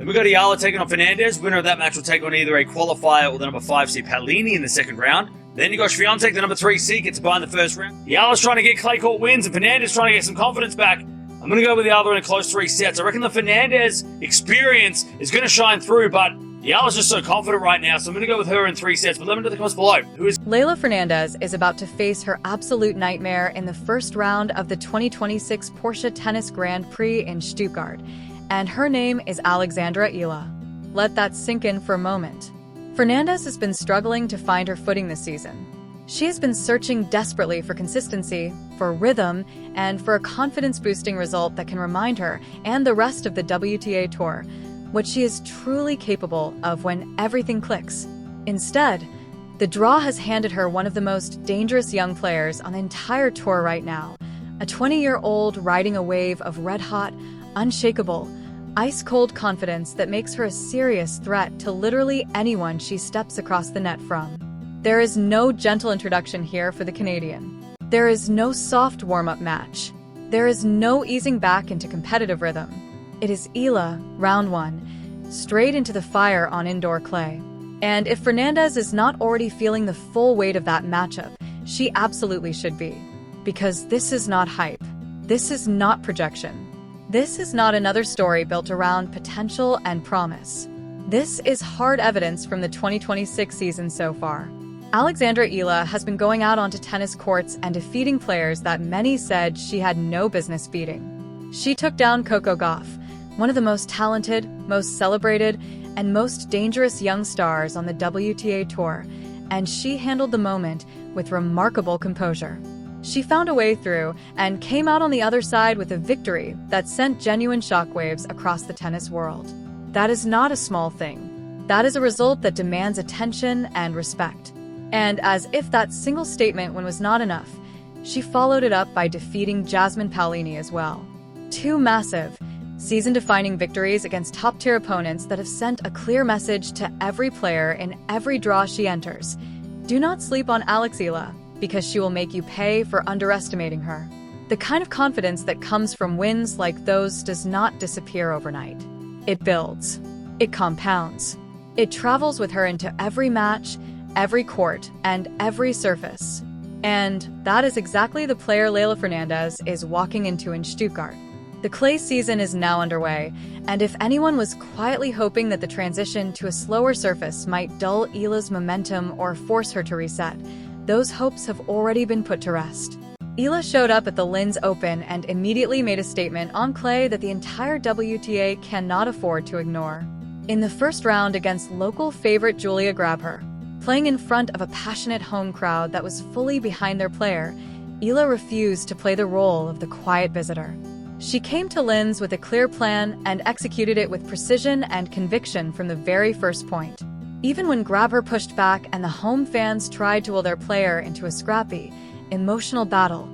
Then we got Eala taking on Fernandez. Winner of that match will take on either a qualifier or the number 5 seed Paolini in the second round. Then you got Swiatek, the number 3 seed, gets a bye in the first round. Eala's trying to get clay court wins, and Fernandez trying to get some confidence back. I'm going to go with the other in a close 3 sets. I reckon the Fernandez experience is going to shine through, but Eala's just so confident right now, so I'm going to go with her in 3 sets. But let me know in the comments below. Leylah Fernandez is about to face her absolute nightmare in the first round of the 2026 Porsche Tennis Grand Prix in Stuttgart, and her name is Alexandra Eala. Let that sink in for a moment. Fernandez has been struggling to find her footing this season. She has been searching desperately for consistency, for rhythm, and for a confidence-boosting result that can remind her and the rest of the WTA Tour what she is truly capable of when everything clicks. Instead, the draw has handed her one of the most dangerous young players on the entire tour right now, a 20-year-old riding a wave of red-hot, unshakable, ice-cold confidence that makes her a serious threat to literally anyone she steps across the net from. There is no gentle introduction here for the Canadian. There is no soft warm-up match. There is no easing back into competitive rhythm. It is Eala, round 1, straight into the fire on indoor clay. And if Fernandez is not already feeling the full weight of that matchup, she absolutely should be. Because this is not hype. This is not projection. This is not another story built around potential and promise. This is hard evidence from the 2026 season so far. Alexandra Eala has been going out onto tennis courts and defeating players that many said she had no business beating. She took down Coco Gauff, one of the most talented, most celebrated, and most dangerous young stars on the WTA Tour, and she handled the moment with remarkable composure. She found a way through and came out on the other side with a victory that sent genuine shockwaves across the tennis world. That is not a small thing. That is a result that demands attention and respect. And as if that single statement was not enough, she followed it up by defeating Jasmine Paolini as well. 2 massive, season-defining victories against top-tier opponents that have sent a clear message to every player in every draw she enters. Do not sleep on Alex Eala, because she will make you pay for underestimating her. The kind of confidence that comes from wins like those does not disappear overnight. It builds. It compounds. It travels with her into every match, every court, and every surface. And that is exactly the player Leylah Fernandez is walking into in Stuttgart. The clay season is now underway, and if anyone was quietly hoping that the transition to a slower surface might dull Eala's momentum or force her to reset, those hopes have already been put to rest. Eala showed up at the Linz Open and immediately made a statement on clay that the entire WTA cannot afford to ignore. In the first round against local favorite Julia Grabher, playing in front of a passionate home crowd that was fully behind their player, Eala refused to play the role of the quiet visitor. She came to Linz with a clear plan and executed it with precision and conviction from the very first point. Even when Grabher pushed back and the home fans tried to will their player into a scrappy, emotional battle,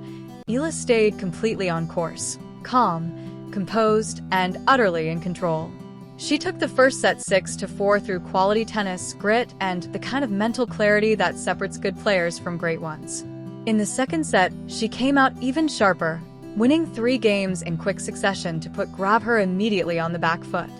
Eala stayed completely on course, calm, composed, and utterly in control. She took the first set 6-4 through quality tennis, grit, and the kind of mental clarity that separates good players from great ones. In the second set, she came out even sharper, winning 3 games in quick succession to put Grabher immediately on the back foot.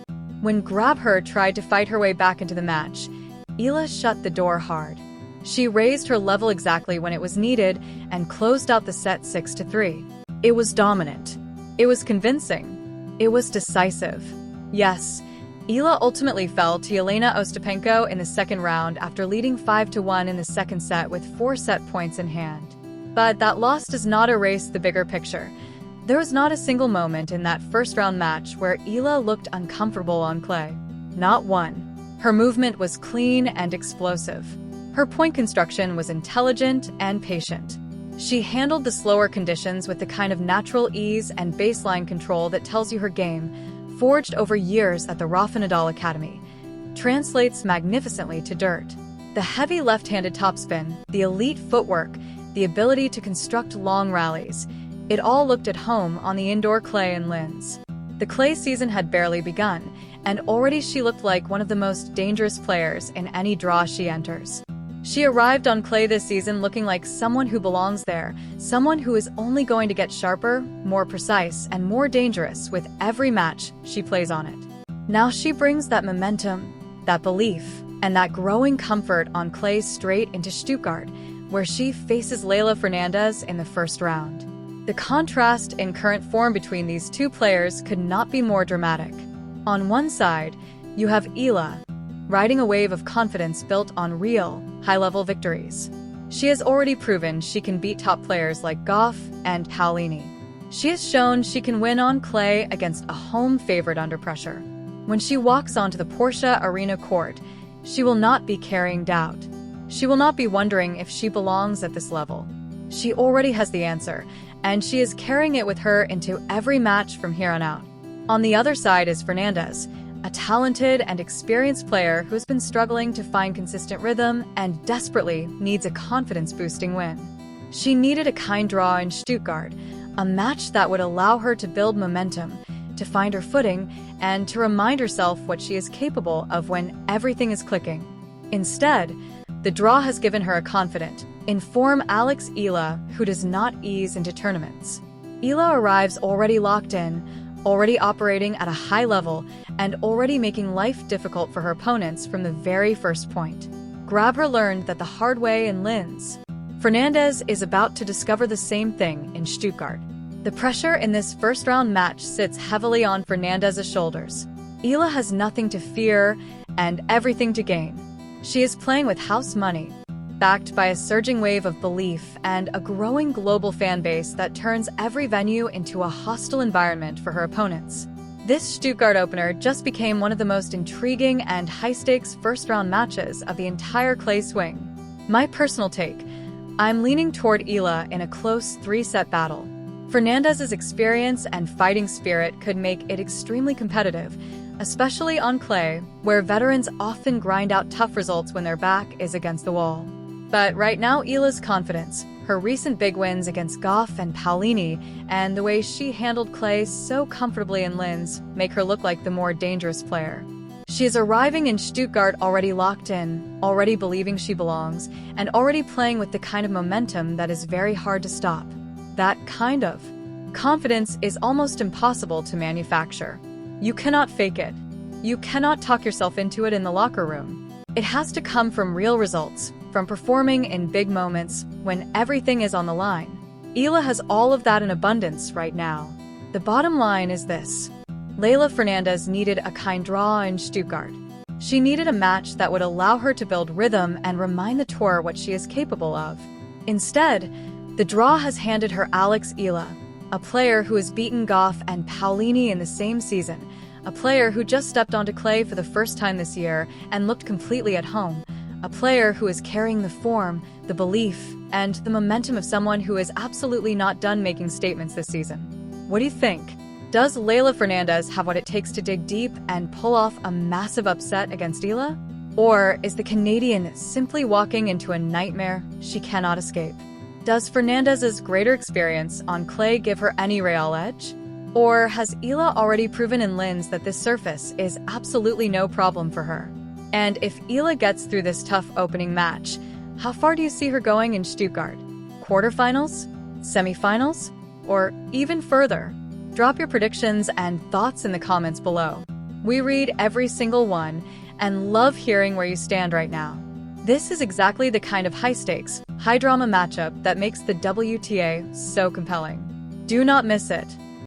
When Grabher tried to fight her way back into the match, Eala shut the door hard. She raised her level exactly when it was needed and closed out the set 6-3. It was dominant. It was convincing. It was decisive. Yes, Eala ultimately fell to Jelena Ostapenko in the second round after leading 5-1 in the second set with 4 set points in hand. But that loss does not erase the bigger picture. There was not a single moment in that first-round match where Eala looked uncomfortable on clay. Not one. Her movement was clean and explosive. Her point construction was intelligent and patient. She handled the slower conditions with the kind of natural ease and baseline control that tells you her game, forged over years at the Rafa Nadal Academy, translates magnificently to dirt. The heavy left-handed topspin, the elite footwork, the ability to construct long rallies, it all looked at home on the indoor clay in Linz. The clay season had barely begun, and already she looked like one of the most dangerous players in any draw she enters. She arrived on clay this season looking like someone who belongs there, someone who is only going to get sharper, more precise, and more dangerous with every match she plays on it. Now she brings that momentum, that belief, and that growing comfort on clay straight into Stuttgart, where she faces Leylah Fernandez in the first round. The contrast in current form between these two players could not be more dramatic. On one side, you have Eala, riding a wave of confidence built on real, high-level victories. She has already proven she can beat top players like Goff and Paolini. She has shown she can win on clay against a home favorite under pressure. When she walks onto the Porsche Arena court, she will not be carrying doubt. She will not be wondering if she belongs at this level. She already has the answer, and she is carrying it with her into every match from here on out. On the other side is Fernandez, a talented and experienced player who's been struggling to find consistent rhythm and desperately needs a confidence-boosting win. She needed a kind draw in Stuttgart, a match that would allow her to build momentum, to find her footing, and to remind herself what she is capable of when everything is clicking. Instead, the draw has given her a confident, in-form Alexandra Eala who does not ease into tournaments. Eala arrives already locked in, already operating at a high level, and already making life difficult for her opponents from the very first point. Grabher learned that the hard way in Linz. Fernandez is about to discover the same thing in Stuttgart. The pressure in this first-round match sits heavily on Fernandez's shoulders. Eala has nothing to fear and everything to gain. She is playing with house money, backed by a surging wave of belief and a growing global fan base that turns every venue into a hostile environment for her opponents. This Stuttgart opener just became one of the most intriguing and high-stakes first-round matches of the entire clay swing. My personal take, I'm leaning toward Eala in a close 3-set battle. Fernandez's experience and fighting spirit could make it extremely competitive, especially on clay, where veterans often grind out tough results when their back is against the wall. But right now, Eala's confidence, her recent big wins against Goff and Paolini, and the way she handled clay so comfortably in Linz make her look like the more dangerous player. She is arriving in Stuttgart already locked in, already believing she belongs, and already playing with the kind of momentum that is very hard to stop. That kind of confidence is almost impossible to manufacture. You cannot fake it. You cannot talk yourself into it in the locker room. It has to come from real results, from performing in big moments when everything is on the line. Eala has all of that in abundance right now. The bottom line is this. Leylah Fernandez needed a kind draw in Stuttgart. She needed a match that would allow her to build rhythm and remind the tour what she is capable of. Instead, the draw has handed her Alexandra Eala, a player who has beaten Goff and Paolini in the same season, a player who just stepped onto clay for the first time this year and looked completely at home, a player who is carrying the form, the belief, and the momentum of someone who is absolutely not done making statements this season. What do you think? Does Leylah Fernandez have what it takes to dig deep and pull off a massive upset against Eala? Or is the Canadian simply walking into a nightmare she cannot escape? Does Fernandez's greater experience on clay give her any real edge? Or has Eala already proven in Linz that this surface is absolutely no problem for her? And if Eala gets through this tough opening match, how far do you see her going in Stuttgart? Quarterfinals? Semifinals? Or even further? Drop your predictions and thoughts in the comments below. We read every single one and love hearing where you stand right now. This is exactly the kind of high-stakes, high-drama matchup that makes the WTA so compelling. Do not miss it.